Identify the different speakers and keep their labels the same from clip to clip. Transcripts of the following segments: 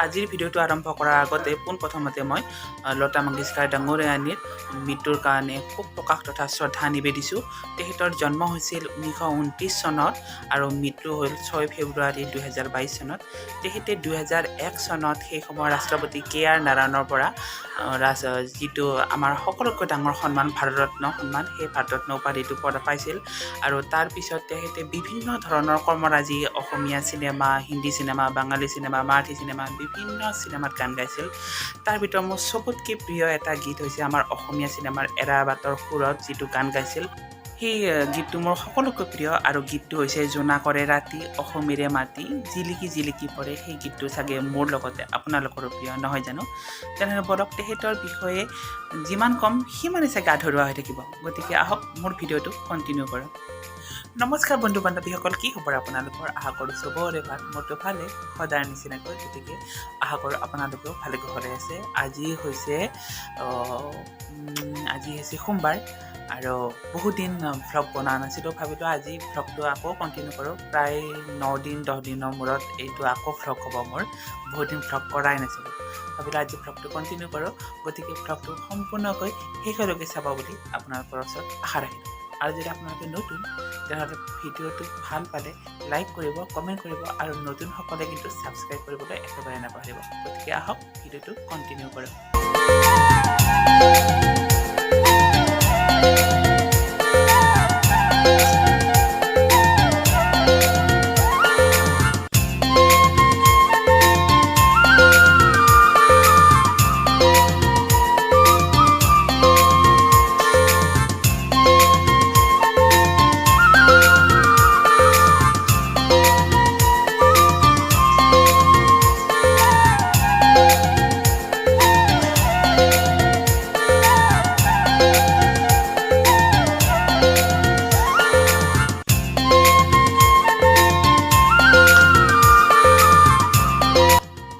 Speaker 1: আজিৰ ভিডিঅ'টো আৰম্ভ কৰাৰ আগতে পোনপ্ৰথমতে মই লতা মংগেশকাৰ ডাঙৰীয়ানীৰ মৃত্যুৰ কাৰণে শোক প্ৰকাশ তথা শ্ৰদ্ধা নিবেদিছোঁ। তেখেতৰ জন্ম হৈছিল 1929 চনত আৰু মৃত্যু হ'ল 6 ফেব্ৰুৱাৰী 2022 চনত। তেখেতে 2001 চনত সেই সময়ৰ ৰাষ্ট্ৰপতি KR নাৰায়ণৰ পৰা যিটো আমাৰ সকলোতকৈ ডাঙৰ সন্মান ভাৰতৰত্ন সন্মান, সেই ভাৰতৰত্ন উপাধিটো পাইছিল। আৰু তাৰপিছত তেখেতে বিভিন্ন ধৰণৰ কৰ্মৰাজি অসমীয়া চিনেমা, হিন্দী চিনেমা, বাঙালী চিনেমা, মাৰাঠী চিনেমা, বিভিন্ন চিনেমাত গান গাইছিল। তাৰ ভিতৰত মোৰ চবতকৈ প্ৰিয় এটা গীত হৈছে আমাৰ অসমীয়া চিনেমাৰ এৰা বাটৰ সুৰত যিটো গান গাইছিল। সেই গীতটো মোৰ সকলোতকৈ প্ৰিয় আৰু গীতটো হৈছে জোনা কৰে ৰাতি অসমীৰে মাটি জিলিকি জিলিকি পৰে। সেই গীতটো চাগে মোৰ লগতে আপোনালোকৰো প্ৰিয় নহয় জানো? তেনেহ'লে বলক তেখেতৰ বিষয়ে যিমান কম সিমানেই চাগে আধৰুৱা হৈ থাকিব। গতিকে আহক মোৰ ভিডিঅ'টো কণ্টিনিউ কৰক। নমস্কাৰ বন্ধু বান্ধৱীসকল, কি খবৰ আপোনালোকৰ? আশা কৰোঁ চবৰে ভাল, মোৰতো ভালে সদায় নিচিনাকৈ। গতিকে আশা কৰোঁ আপোনালোকেও ভালে কুশলে আছে। আজি হৈছে সোমবাৰ আৰু বহুত দিন ভ্লগ বনোৱা নাছিলোঁ। ভাবিলোঁ আজি ভ্লগটো আকৌ কণ্টিনিউ কৰোঁ। প্ৰায় 9 দিন 10 দিনৰ মূৰত এইটো আকৌ ভ্লগ হ'ব মোৰ। বহুত দিন ভ্লগ কৰাই নাছিলোঁ। ভাবিলোঁ আজি ভ্লগটো কণ্টিনিউ কৰোঁ। গতিকে ভ্লগটো সম্পূৰ্ণকৈ শেষলৈকে চাব বুলি আপোনালোকৰ ওচৰত আশা ৰাখিলোঁ। আৰু যদি আপোনালোকে নতুন তেনেহ'লে ভিডিঅ'টো ভাল পালে লাইক কৰিব, কমেণ্ট কৰিব আৰু নতুনসকলে কিন্তু ছাবস্ক্ৰাইব কৰিবলৈ একেবাৰে নাপাহৰিব। গতিকে আহক ভিডিঅ'টো কণ্টিনিউ কৰোঁ।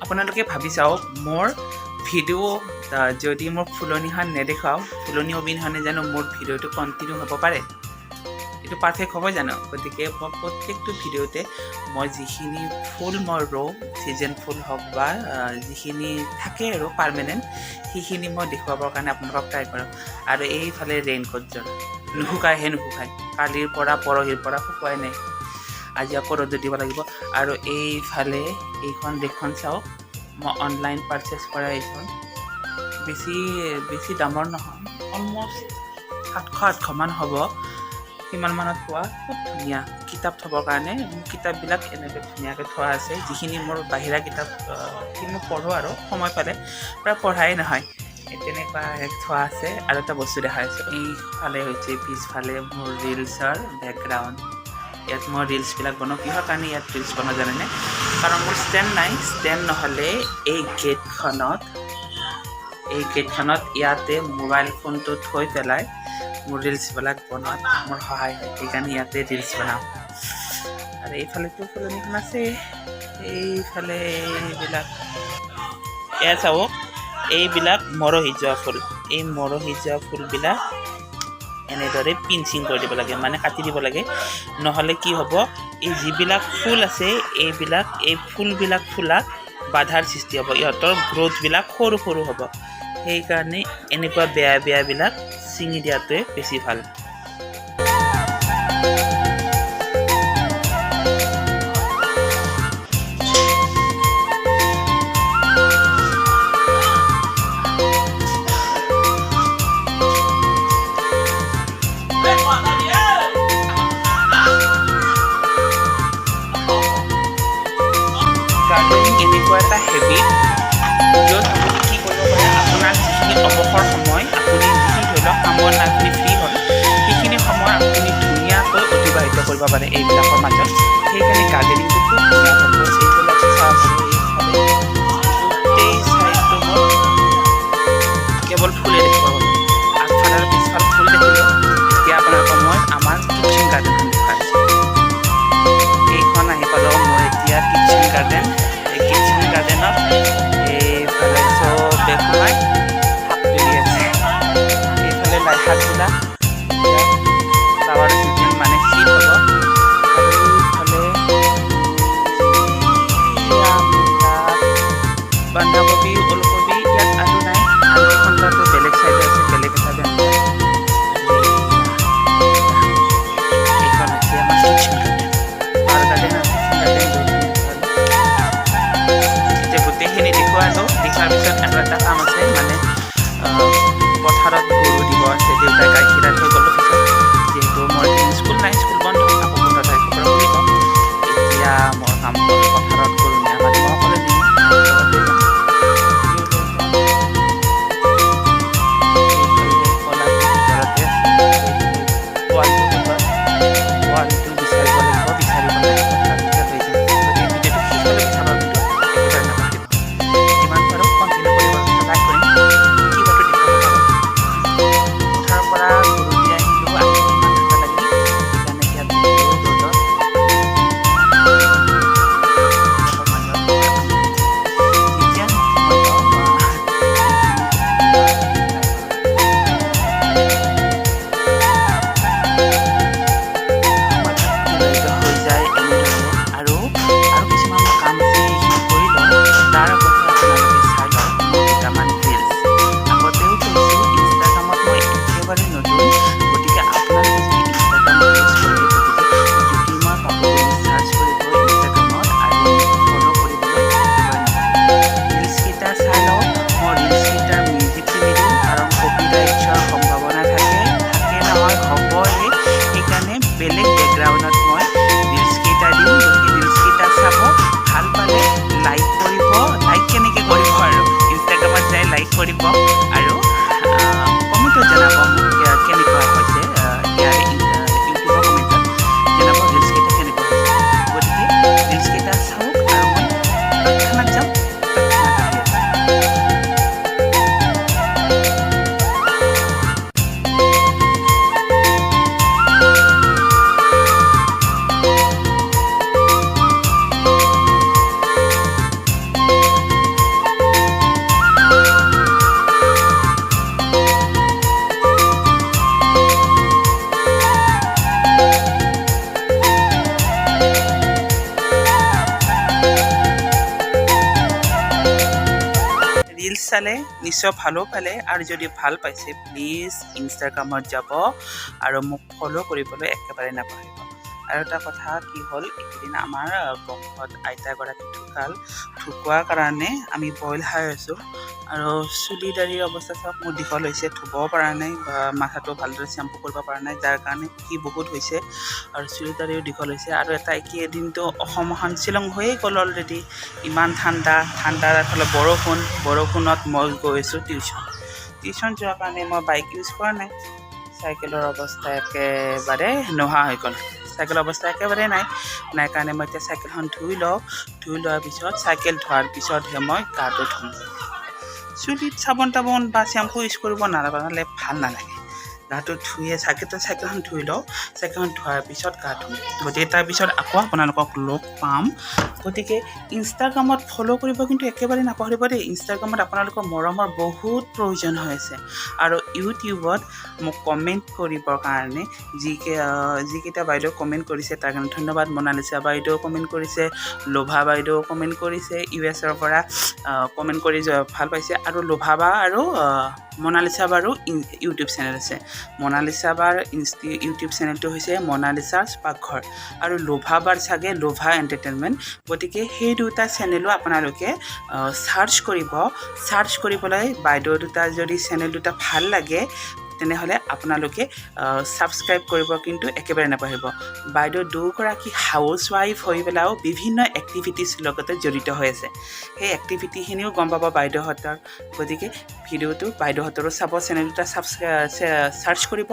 Speaker 1: আপোনালোকে ভাবি চাওক, মোৰ ভিডিঅ' যদি মোৰ ফুলনিখন নেদেখাওঁ, ফুলনি অবিহনে জানো মোৰ ভিডিঅ'টো কণ্টিনিউ হ'ব পাৰে? এইটো পাৰফেক্ট হ'ব জানো? গতিকে মই প্ৰত্যেকটো ভিডিঅ'তে মই যিখিনি ফুল মই ৰুওঁ, ছিজন ফুল হওক বা যিখিনি থাকে আৰু পাৰ্মানেণ্ট, সেইখিনি মই দেখুৱাবৰ কাৰণে আপোনালোকক ট্ৰাই কৰোঁ। আৰু এইফালে ৰেইনকোটযোৰ নুশুকাইহে নুশুকায়, কালিৰ পৰা পৰহিৰ পৰা শুকুৱাই নাই, আজি আকৌ ৰ'দত দিব লাগিব। আৰু এইফালে এইখন দেশখন চাওক, মই অনলাইন পাৰচেছ কৰা এইখন বেছি দামৰ নহয়, অলমষ্ট 700-800 মান হ'ব। সিমান মানত পোৱা খুব ধুনীয়া কিতাপ থ'বৰ কাৰণে। মোৰ কিতাপবিলাক এনেকৈ ধুনীয়াকৈ থোৱা আছে। যিখিনি মোৰ বাহিৰা কিতাপ সেইখিনি পঢ়োঁ আৰু সময় পালে, প্ৰায় পঢ়াই নহয়, তেনেকুৱা থোৱা আছে। আৰু এটা বস্তু দেখাই আছোঁ, এইফালে হৈছে পিছফালে মোৰ ৰিলছৰ বেকগ্ৰাউণ্ড। ইয়াত মই ৰিলছবিলাক বনাওঁ। কিহৰ কাৰণে ইয়াত ৰিলছ বনাওঁ জানেনে? কাৰণ মোৰ ষ্টেণ্ড নাই। ষ্টেণ্ড নহ'লে এই গেটখনত ইয়াতে মোবাইল ফোনটো থৈ পেলাই মোৰ ৰিলছবিলাক বনোৱাত মোৰ সহায় হয়। সেইকাৰণে ইয়াতে ৰিলছ বনাওঁ। আৰু এইফালেতো ফুলনিখন আছে। এইফালে এইবিলাক এয়া চাওক, এইবিলাক মৰহি যোৱা ফুল। এই মৰহি যোৱা ফুলবিলাক এনেদৰে পিঞ্চিং কৰি দিব লাগে, মানে কাটি দিব লাগে। নহ'লে কি হ'ব, এই যিবিলাক ফুল আছে এই ফুলবিলাক ফুলাত বাধাৰ সৃষ্টি হ'ব, ইহঁতৰ গ্ৰ'থবিলাক সৰু সৰু হ'ব। সেইকাৰণে এনেকুৱা বেয়াবিলাক ছিঙি দিয়াটোৱে বেছি ভাল। এনেকুৱা এটা হেবিট য'ত আপুনি কি কৰিব পাৰে, আপোনাৰ যিখিনি অৱসৰ সময়, আপুনি যিখিনি ধৰি লওক কামৰ আপুনি ফ্ৰী হ'ল, সেইখিনি সময় আপুনি ধুনীয়াকৈ অতিবাহিত কৰিব পাৰে এইবিলাকৰ মাজত। সেইকাৰণে গাৰ্ডেনিংটো খুব ধুনীয়া হ'ব। এইবিলাক চাওক, গোটেই চাইডটো মোৰ কেৱল ফুলেই দেখিব পাব। আগফাল আৰু পিছফাল ফুল দেখিলোঁ। এতিয়া আপোনালোকক মই আমাৰ কিটচেন গাৰ্ডেনখন দেখুৱাইছোঁ। এইখন আহি পালোঁ মোৰ এতিয়া কিটচেন গাৰ্ডেন। কিটচেন গাৰ্ডেনত এইফালে চবে সোমাই শাক তুলি আছে। এইফালে লাই শাকবিলাক ফ্লাৱাৰ চিজন মানে শীত হ'ব। আৰু এইফালে কিচেন গাৰ্ডেন বাৰ গাৰ্ডেন আৰু কিচেন গাৰ্ডেন এতিয়া গোটেইখিনি দেখুৱালোঁ দেখাৰ পিছত আৰু এটা কাম আছে মানে পথাৰত গৰু দিব আছে দেউতাই গাখীৰ থৈ গ'লোঁ পিছত যিহেতু মই স্কুল নাই স্কুল বন্ধ আকৌ 15 তাৰিখৰ পৰা খুলিব এতিয়া মোৰ কাম হ'ল পথাৰত গৰু নিয়া মানে মই অকলে নিম লগতে যাম পোৱালিটো বিচাৰিব লাগিব বিচাৰি পেলাই পথাৰত লৈ যাম গতিকে ভিডিঅ'টো শেষলৈকে চাবা কিন্তু একেবাৰে নাপাহৰিব যিমান পাৰোঁ কণ্টিনিউ কৰিব ট্ৰাই কৰিম কি বাটো দেখাব পাৰোঁ পথাৰৰ পৰা গৰু দি আহিলোঁ আহি ইমান ঠাণ্ডা লাগিল সেইকাৰণে এতিয়া ভিডিঅ' ৰ'দত যেতিয়া সময় পাওঁ বেলেগ বেকগ্ৰাউণ্ডত মই ৰিলছকেইটা দিম গতিকে ৰিলছকেইটা চাব ভাল পালে লাইক কৰিব লাইক কেনেকৈ কৰিব আৰু ইনষ্টাগ্ৰামত যাই লাইক কৰিব আৰু কমেণ্টত জনাব মোক কেনেকুৱা হৈছে ইয়াৰ ইউটিউবৰ কমেণ্টত জনাব ৰিলছকেইটা কেনেকুৱা হৈছে গতিকে ৰিলছকেইটা চাওক আৰু মই তৎক্ষণাত যাম তৎক্ষণাত আহি আছোঁ ৰিলছ চালে নিশ্চয় ভালো পালে আৰু যদি ভাল পাইছে প্লিজ ইনষ্টাগ্ৰামত যাব আৰু মোক ফ'ল' কৰিবলৈ একেবাৰে নাপাহৰিব আৰু এটা কথা কি হ'ল এইকেইদিন আমাৰ বংশত আইতাগৰাকী ঢুকোৱাৰ কাৰণে আমি বইল খাই আছোঁ আৰু চুলি দাড়িৰ অৱস্থা চাওক মোৰ দীঘল হৈছে ধুব পৰা নাই বা মাথাটো ভালদৰে চেম্পু কৰিব পৰা নাই যাৰ কাৰণে কি বহুত হৈছে আৰু চুলি দাড়িও দীঘল হৈছে আৰু এটা একেদিনটো অসমখন শ্বিলং হৈয়ে গ'ল অলৰেডি ইমান ঠাণ্ডাৰ ফালে বৰষুণত মই গৈছোঁ টিউশ্যন যোৱাৰ কাৰণে মই বাইক ইউজ কৰা নাই চাইকেলৰ অৱস্থা একেবাৰে নোহোৱা হৈ গ'ল চাইকেলৰ অৱস্থা একেবাৰে নাই কাৰণে মই এতিয়া চাইকেলখন ধুই লোৱাৰ পিছত চাইকেল ধোৱাৰ পিছতহে মই গাটো ধুম চুলিত চাবোন তাবোন বা চেম্পু ইউজ কৰিব নালাগে ভাল নালাগে গাটো ধুয়ে চাইকেলখন ধুই লওঁ চাইকেলখন ধোৱাৰ পিছত গা ধুম গতিকে তাৰপিছত আকৌ আপোনালোকক লগ পাম গতিকে ইনষ্টাগ্ৰামত ফ'ল' কৰিব কিন্তু একেবাৰে নাপাহৰিব দেই ইনষ্টাগ্ৰামত আপোনালোকৰ মৰমৰ বহুত প্ৰয়োজন হৈ আছে আৰু ইউটিউবত মোক কমেণ্ট কৰিবৰ কাৰণে যিকেইটা বাইদেউ কমেণ্ট কৰিছে তাৰ কাৰণে ধন্যবাদ মনালিছা বাইদেউ কমেণ্ট কৰিছে লোভা বাইদেউ কমেণ্ট কৰিছে US-ৰ পৰা কমেণ্ট কৰি ভাল পাইছে আৰু লোভা বা আৰু মনালিছা বাৰো ইউটিউব চেনেল আছে মনালিছা বাৰ ইউটিউব চেনেলটো হৈছে মনালিছাছ পাকঘৰ আৰু লোভা বাৰ চাগে লোভা এণ্টাৰটেইনমেণ্ট গতিকে সেই দুটা চেনেলো আপোনালোকে চাৰ্চ কৰিবলৈ বাইদেউ দুটা যদি চেনেল দুটা ভাল লাগে তেনেহ'লে আপোনালোকে ছাবস্ক্ৰাইব কৰিব কিন্তু একেবাৰে নাপাহৰিব বাইদেউ দুগৰাকী হাউচৱাইফ হৈ পেলাইও বিভিন্ন এক্টিভিটিছ লগতে জড়িত হৈ আছে সেই এক্টিভিটিখিনিও গম পাব বাইদেউহঁতৰ গতিকে ভিডিঅ'টো বাইদেউহঁতৰো চাব চেনেল দুটা চাৰ্চ কৰিব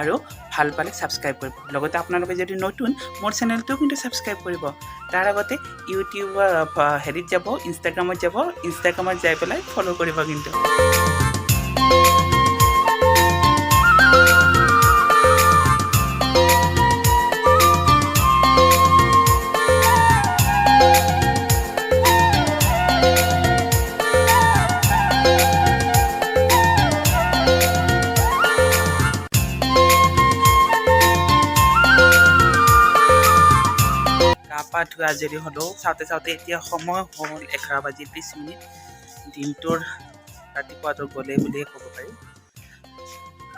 Speaker 1: আৰু ভাল পালে ছাবস্ক্ৰাইব কৰিব লগতে আপোনালোকে যদি নতুন মোৰ চেনেলটো কিন্তু ছাবস্ক্ৰাইব কৰিব তাৰ আগতে ইউটিউবৰ হেৰিত যাব ইনষ্টাগ্ৰামত যাই পেলাই ফ'ল' কৰিব কিন্তু পা ধোৱা আজৰি হ'লেও চাওঁতে এতিয়া সময় হ'ল 11:20 দিনটোৰ ৰাতিপুৱাটো গ'লে বুলিয়ে ক'ব পাৰি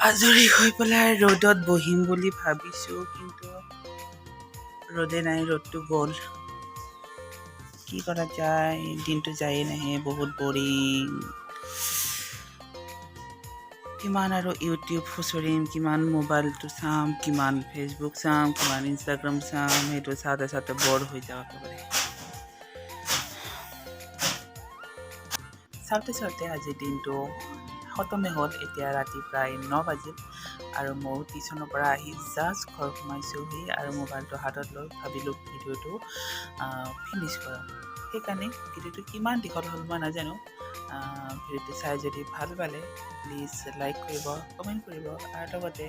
Speaker 1: আজৰি হৈ পেলাই ৰ'দত বহিম বুলি ভাবিছোঁ কিন্তু ৰ'দে নাই, ৰ'দটো গ'ল। কি কৰা যায়, দিনটো যায়ে নাহে, বহুত বৰিং। কিমান আৰু ইউটিউব খুচৰিম, কিমান মোবাইলটো চাম, কিমান ফেচবুক চাম, কিমান ইনষ্টাগ্ৰাম চাম, সেইটো চাওঁতে চাওঁতে বৰ হৈ যাওঁ একেবাৰে। চাওঁতে চাওঁতে আজিৰ দিনটো খতমে হ'ল। এতিয়া ৰাতি প্ৰায় 9 বাজিল আৰু ময়ো টিউশ্যনৰ পৰা আহি জাষ্ট ঘৰ সোমাইছোঁহি আৰু মোবাইলটো হাতত লৈ ভাবিলোঁ ভিডিঅ'টো ফিনিছ কৰোঁ। সেইকাৰণে ভিডিঅ'টো কিমান দীঘল হ'ল মই নাজানো। ভিডিঅ'টো চাই যদি ভাল পালে প্লিজ লাইক কৰিব, কমেণ্ট কৰিব আৰু লগতে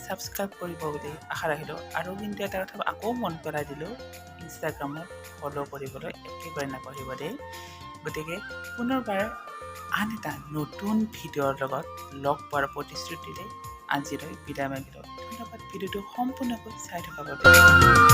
Speaker 1: ছাবস্ক্ৰাইব কৰিব বুলি আশা ৰাখিলোঁ। আৰু কিন্তু এটা কথা আকৌ মন পেলাই দিলোঁ, ইনষ্টাগ্ৰামত ফ'ল' কৰিবলৈ একেবাৰে নাপাহৰিব দেই। গতিকে পুনৰবাৰ আন এটা নতুন ভিডিঅ'ৰ লগত লগ পোৱাৰ প্ৰতিশ্ৰুতিৰে আজিলৈ বিদায় মাগিলোঁ। ধন্যবাদ ভিডিঅ'টো সম্পূৰ্ণকৈ চাই থকাৰ বাবে।